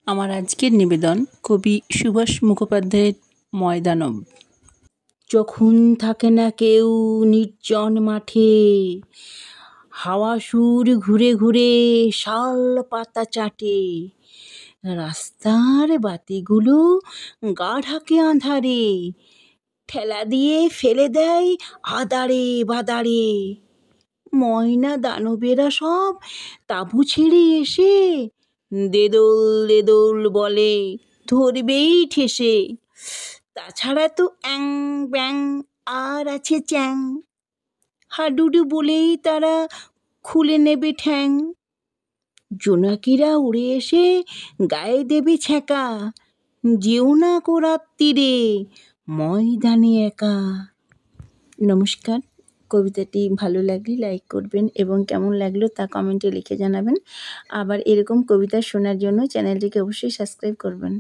আমার আজকের নিবেদন কবি সুভাষ মুখোপাধ্যায়ের ময়দানব। যখন থাকে না কেউ নির্জন মাঠে, হাওয়া সুর ঘুরে ঘুরে শাল পাতা চাটে, রাস্তার বাতিগুলো গা ঢাকে আঁধারে, ঠেলা দিয়ে ফেলে দেয় আদারে বাদারে। ময়না দানবেরা সব তাঁবু ছেড়ে এসে দেদোল দেদোল বলে, ধরবেই ঠেসে। তাছাড়া তো অ্যাং ব্যাং আর আছে চ্যাং, হাডুডু বলেই তারা খুলে নেবে ঠ্যাং। জোনাকিরা উড়ে এসে গায়ে দেবে ছ্যাঁকা, যেও না কো রাত্তিরে ময়দানে একা। নমস্কার। কবিতাটি ভালো লাগলে লাইক করবেন এবং কেমন লাগলো তা কমেন্টে লিখে জানাবেন। আবার এরকম কবিতা শোনার জন্য চ্যানেলটিকে অবশ্যই সাবস্ক্রাইব করবেন।